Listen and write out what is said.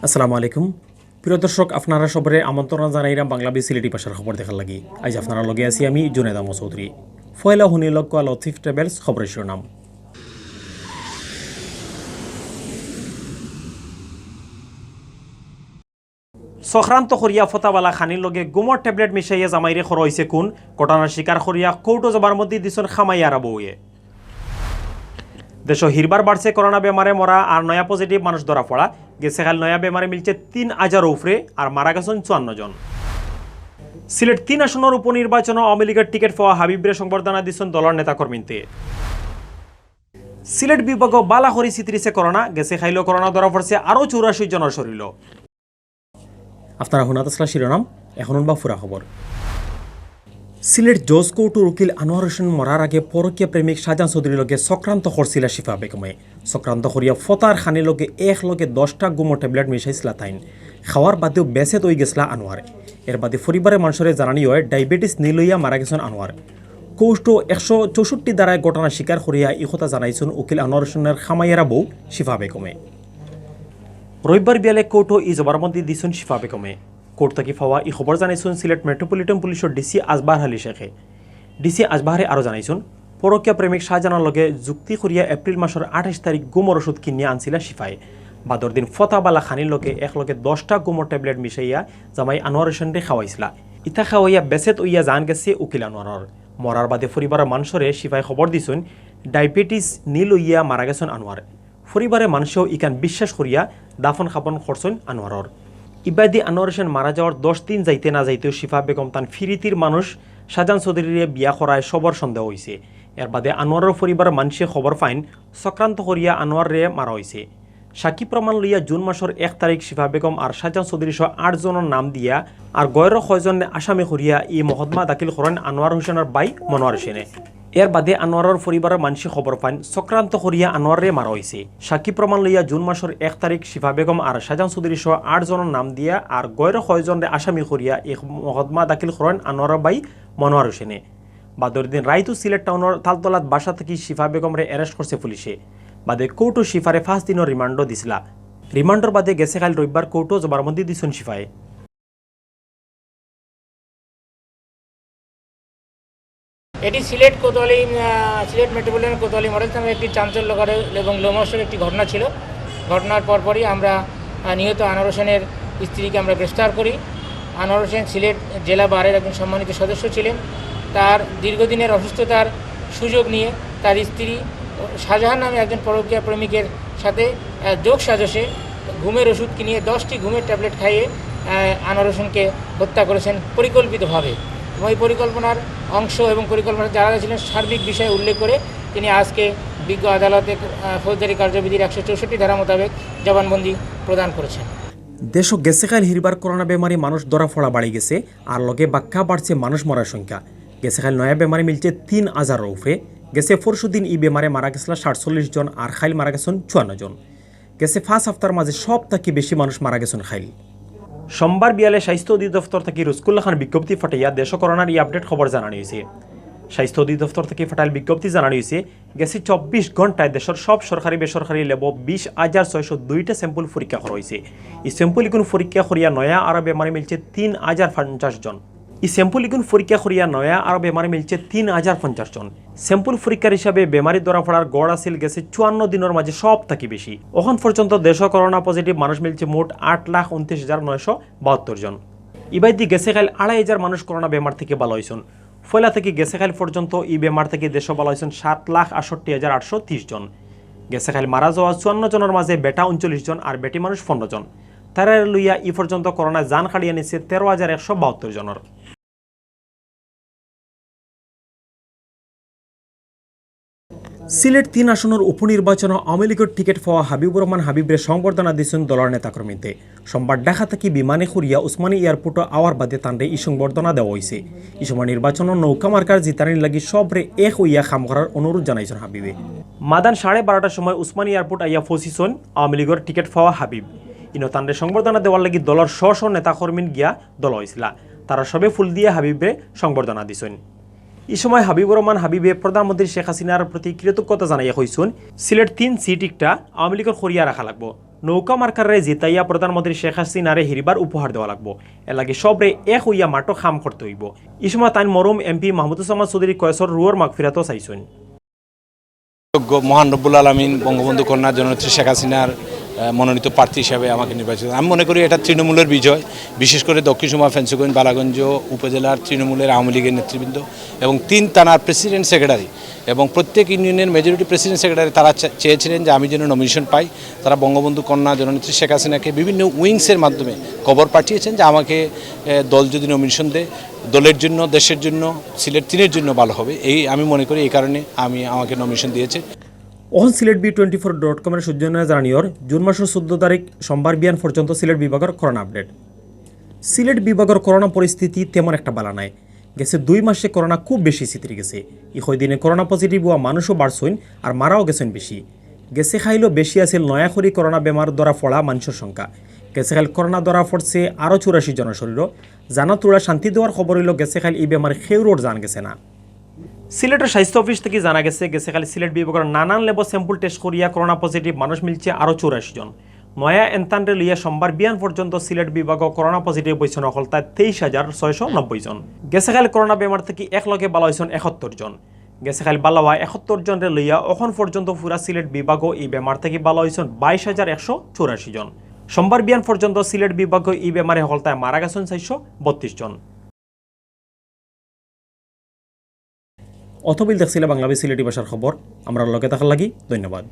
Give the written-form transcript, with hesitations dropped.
আসসালামু আলাইকুম প্রিয় দর্শক, আপনারা সবরে আমন্ত্রণ জানাইলাম বাংলাবি সিলেটি ভাষার খবর দেখার লাগি। আজ আপনারা লগে আছি আমি জুনেদ আহমদ চৌধুরী। ফয়লা হুনিলক লতিফ ট্রাভেলস খবরের শিরোনাম। সক্রান্ত করিয়া ফতাবালা খানির লগে গুমর ট্যাবলেট মিশাইয়া জামাইরে খর হয়েছে কোন ঘটনার শিকার করিয়া কৌটো জবার মধ্যে দিছন খামাইয়ারা বউয়ে। দেশ হিরবার বাড়ছে করোনা বেমারে মরা আর নয়া পজিটিভ মানুষ ধরা পড়া গেছে। খাল নয়া বেমারে মিলছে ৩,০০০ উপরে আর মারা গেছেন ৫৪ জন। সিলেট ৩ আসনের উপনির্বাচন আওয়ামী লীগের টিকিট পাওয়া হাবিবরে সংবর্ধনা দিচ্ছেন দলের নেতাকর্মীতে। সিলেট বিভাগ বালা হরি চিত্রিছে করোনা গেছে। খাইল করোনা ধরা পড়ছে আরও ৮৪ জনের শরীর। আপনারা শুনাতসলা শিরোনাম, এখন বা ফুরা খবর। সিলেট জজ কোর্টের উকিল আনোয়ার হোসেন মরার আগে পরকীয়া প্রেমিক শাহজাহান চৌধুরীর লগে চক্রান্ত করছিল শিফা বেগমে। চক্রান্ত করিয়া ফতার খানির লগে একলগে ১০টা গুমর ট্যাবলেট মিশাইছিলা তাইন। খাওয়ার বাদেও বেছে তৈ গেছিলা আনোয়ার। এর বাদে পরিবারের মানুষের জানানি হয় ডায়াবেটিস নিলইয়া মারা গেছেন আনোয়ার। কোর্ট ১৬৪ দ্বারায় ঘটনা স্বীকার করিয়া এই কথা জানাইছেন উকিল আনোয়ার হোসেনের খামাইয়ারা বউ শিফা বেগমে। রবিবার বিয়ালে কোর্টও ই জবানবন্দি দিছেন শিফা বেগমে। কোর্ট থেকে পাওয়া এই খবর জানাইছেন সিলেট মেট্রোপলিটন পুলিশের ডিসি আজবাহার আলী শেখে। ডিসি আজবাহারে আরও জানাইছেন পরকীয়া প্রেমিক শাহজাহানের লগে যুক্তি করিয়া এপ্রিল মাসের ২৮ তারিখ গুমর ওষুধ কিনিয়া আনছিলা শিফায়। বাদর দিন ফতাবালা খানির লগে একলগে ১০টা গুমর ট্যাবলেট মিশাইয়া জামাই আনোয়ার হোসেনরে খাওয়াইছিলা। ইতা খাওয়াইয়া বেচেত উইয়া জান গেছে উকিল আনোয়ারর। মরার বাদে পরিবারের মানুষরে শিফায় খবর দিছেন ডায়াবেটিস নীল ইয়া মারা গেছেন আনোয়ার। পরিবারের মানুষও ইকান বিশ্বাস করিয়া দাফন খাপন করছেন আনোয়ারর। ইবাদি আনোয়ার হোসেন মারা যাওয়ার ১০ দিন যাইতে না যাইতেও শিফা বেগম তান ফিরিতির মানুষ শাহজাহান চৌধুরীরে বিয়া করায় সবর সন্দেহ হয়েছে। এর বাদে আনোয়ারের পরিবারের মানুষে খবর পাইন চক্রান্ত করিয়া আনোয়াররে মারা হয়েছে। সাক্ষী প্রমাণ লইয়া জুন মাসের ১ তারিখ শিফা বেগম আর শাহজাহান চৌধুরী সহ ৮ জনের নাম দিয়া আর গয়ের ৬ জন আসামি করিয়া এই মহম্মা দাখিল করেন আনোয়ার হোসেনের বাই মনোয়ার হোসেনে। এর বাদে আনোয়ারের পরিবারের মানুষে খবর পান চক্রান্ত করিয়া আনোয়ারে মারা হয়েছে। সাক্ষী প্রমাণ লইয়া জুন মাসের ১ তারিখ শিফা বেগম আর শাহজাহান চৌধুরী সহ ৮ জনের নাম দিয়া আর গয়ের ৬ জনের আসামি করিয়া এই মহম্মা দাখিল করেন আনোয়ারের বাই মনোয়ার হোসেনে। বাদর দিন রাইতু সিলেট টাউনের তালতলাত বাসা থেকে শিফা বেগমরে অ্যারেস্ট করছে পুলিশে। বাদে কোর্টও শিফারে ৫ দিনের রিমান্ডও দিছিলা। রিমান্ডর বাদে গেছে কাল রবিবার কোর্টও জবানবন্দি দিছেন শিফায়। এটি সিলেট মেট্রোপলিটন কোতোয়ালি মডেল থানার একটি চাঞ্চল্যকর এবং লোমহর্ষক একটি ঘটনা ছিল। ঘটনার পরপরই আমরা নিহত আনোয়ার হোসেনের স্ত্রীকে আমরা গ্রেফতার করি। আনোয়ার হোসেন সিলেট জেলা বারের একজন সম্মানিত সদস্য ছিলেন। তার দীর্ঘদিনের অসুস্থতার সুযোগ নিয়ে তার স্ত্রী শাহজাহান নামে একজন পরকীয়া প্রেমিকের সাথে যোগ সাজসে ঘুমের ওষুধ কিনিয়ে 10টি ঘুমের ট্যাবলেট খাইয়ে আনোয়ার হোসেনকে হত্যা করেছেন পরিকল্পিতভাবে। এবং এই পরিকল্পনার অংশ এবং পরিকল্পনা যারা ছিলেন সার্বিক বিষয়ে উল্লেখ করে তিনি আজকে বিজ্ঞ আদালতে ফৌজদারি কার্যবিধির ১৬৪ ধারা মোতাবেক জবানবন্দি প্রদান করেছেন। দেশ গেছে কাল হিরবার করোনা বেমারি মানুষ ধরা পড়া বাড়ি গেছে আর লগে বাক্কা বাড়ছে মানুষ মরার সংখ্যা। গেছে কাল নয়া বেমারি মিলছে ৩,০০০ উপরে। গেছে পরশু দিন এই বেমারে মারা গেছিল ৪৭ জন আর খাইল মারা গেছেন ৫৪ জন। গেছে ৫ সপ্তাহের মাঝে সব থেকে বেশি মানুষ মারা গেছেন খাইল। সোমবার বিয়ালে স্বাস্থ্য অধিদপ্তর থেকে রুস্কুল্লাহ খান বিজ্ঞপ্তি ফাটাইয়া দেশ করোনার এই আপডেট খবর জানানো হয়েছে। স্বাস্থ্য অধিদপ্তর থেকে ফাটাইল বিজ্ঞপ্তি জানানো হয়েছে গেছে ২৪ ঘন্টায় দেশের সব সরকারি বেসরকারি লেব ২০,৬০২টা স্যাম্পল পরীক্ষা করা হয়েছে। এই স্যাম্পল ইগুন পরীক্ষা করিয়া নয়া আরো বেমারি মিলছে ৩,০৫০ জন। এই স্যাম্পল ইগুন পরীক্ষা করিয়া নয়া আরো বেমারি মিলছে ৩,০৫০ জন। স্যাম্পল পরীক্ষার হিসাবে বেমারি ধরা পড়ার গড় আসিল গেছে ৫৪ দিনের মাঝে সব থেকে বেশি। এখন পর্যন্ত দেশ করোনা পজিটিভ মানুষ মিলছে মোট ৮,২৯,৯৭২ জন। ইবাইদি গেছে কাল ২,৫০০ মানুষ করোনা বেমার থেকে ভালো হয়েছেন। ফয়লা থেকে গেছে কাল পর্যন্ত এই বেমার থেকে দেশ ভালো হয়েছেন ৭,৬৮,৮৩০ জন। গেছে কাল মারা যাওয়া ৫৪ জনের মাঝে বেটা ৩৯ জন আর বেটি মানুষ ১৫ জন। তারা লইয়া ই পর্যন্ত করোনায় জান কাড়িয়ে নিচ্ছে ১৩,১৭২ জনের। সিলেট ৩ আসনের উপনির্বাচন আওয়ামী লীগের টিকিট পাওয়া হাবিবুর রহমান হাবিবরে সংবর্ধনা দিচ্ছেন দলের নেতাকর্মীতে। সোমবার ঢাকা থেকে বিমানে করিয়া উসমানী এয়ারপোর্টে আওয়ার বাদে তাঁরে এই সংবর্ধনা দেওয়া হয়েছে। এই সময় নির্বাচনের নৌকা মার্কার জিতানির লাগি সবরে এক হইয়া কাম করার অনুরোধ জানাইছেন হাবিবে। মাদান 12:30টার সময় উসমানী এয়ারপোর্ট আইয়া পৌঁছিছেন আওয়ামী লীগের টিকিট পাওয়া হাবিব। ইনো তাঁরে সংবর্ধনা দেওয়ার লাগি দলের স্ব নেতাকর্মী গিয়া দল হয়েছিল। তারা সবে ফুল দিয়ে হাবিবরে সংবর্ধনা দিছেন। এই সময় হাবিবুর রহমান হাবিবে প্রধানমন্ত্রী শেখ হাসিনার প্রতি কৃতজ্ঞতা জানাইয়া কইছেন সিলেট 3 সিট একটা আওয়ামী লীগের খরিয়া রাখা লাগবো। নৌকা মার্কারে জিতাইয়া প্রধানমন্ত্রী শেখ হাসিনারে হিরিবার উপহার দেওয়া লাগবো এর লাগে সবরে এক হইয়া মাটো খাম করতে হইব এই সময় তাই মরম এমপি মাহমুদুজ্জামান চৌধুরী কয়েসর রুয়ার মাগফিরাতও চাইছেন। মহান রব্বুল আলামিন বঙ্গবন্ধু কন্যা জননেত্রী শেখ হাসিনার মনোনীত প্রার্থী হিসাবে আমাকে নির্বাচিত। আমি মনে করি এটা তৃণমূলের বিজয়, বিশেষ করে দক্ষিণ সুরমা, ফেঞ্চুগঞ্জ, বালাগঞ্জ উপজেলার তৃণমূলের আওয়ামী লীগের নেতৃবৃন্দ এবং 3 থানার প্রেসিডেন্ট সেক্রেটারি এবং প্রত্যেক ইউনিয়নের মেজরিটি প্রেসিডেন্ট সেক্রেটারি তারা চেয়েছিলেন যে আমি যেন নমিনেশন পাই। তারা বঙ্গবন্ধু কন্যা জননেত্রী শেখ হাসিনাকে বিভিন্ন উইংসের মাধ্যমে খবর পাঠিয়েছেন যে আমাকে দল যদি নমিনেশন দেয় দলের জন্য, দেশের জন্য, সিলেট 3-এর জন্য ভালো হবে। এই আমি মনে করি এই কারণে আমাকে নমিনেশন দিয়েছে। ওহন সিলেট B24.com-এর সৌজন্যে জানিয়র জুন মাসের 14 তারিখ সোমবার বিয়ান পর্যন্ত সিলেট বিভাগের করোনা আপডেট। সিলেট বিভাগের করোনা পরিস্থিতি তেমন একটা বালা নাই। গেছে 2 মাসে করোনা খুব বেশি চিত্রি গেছে। ইহই দিনে করোনা পজিটিভ হওয়া মানুষও বাড়ছেন আর মারাও গেছেন বেশি। গেছে খাইলো বেশি আছিল নয়াখরি করোনা বেমার ধরা পড়া মানুষের সংখ্যা। গেছে খাইল করোনা ধরা পড়ছে আরও 84 জনের শরীর। জানা তোরা শান্তি দেওয়ার খবর হইল গেছে খাইল এই বেমার খেউরোর জান গেছে না। সিলেটের স্বাস্থ্য অফিস থেকে জানা গেছে খালি সিলেট বিভাগের নানান লেব স্যাম্পল টেস্ট করিয়া করোনা পজিটিভ মানুষ মিলছে আরও 84 জন। নয়া এনতান্ডে লইয়া সোমবার বিয়ান পর্যন্ত সিলেট বিভাগ করোনা পজিটিভ হয়েছেন অকল তাই 23,690 জন। গেছে খালি করোনা বেমার থেকে একলগে বালা হয়েছেন 71 জন। গেছে খালি বালা হওয়া 71 জনের লইয়া এখন পর্যন্ত পুরা সিলেট বিভাগ এই বেমার থেকে বালা হয়েছেন 22,184 জন। সোমবার বিয়ান পর্যন্ত সিলেট বিভাগ এই বেমারে হকল তাই মারা গেছেন 432 জন। অথবিল দেখছিলে বাংলাদেশ সিলেটি ভাষার খবর। আমরা লগে থাকার লাগি ধন্যবাদ।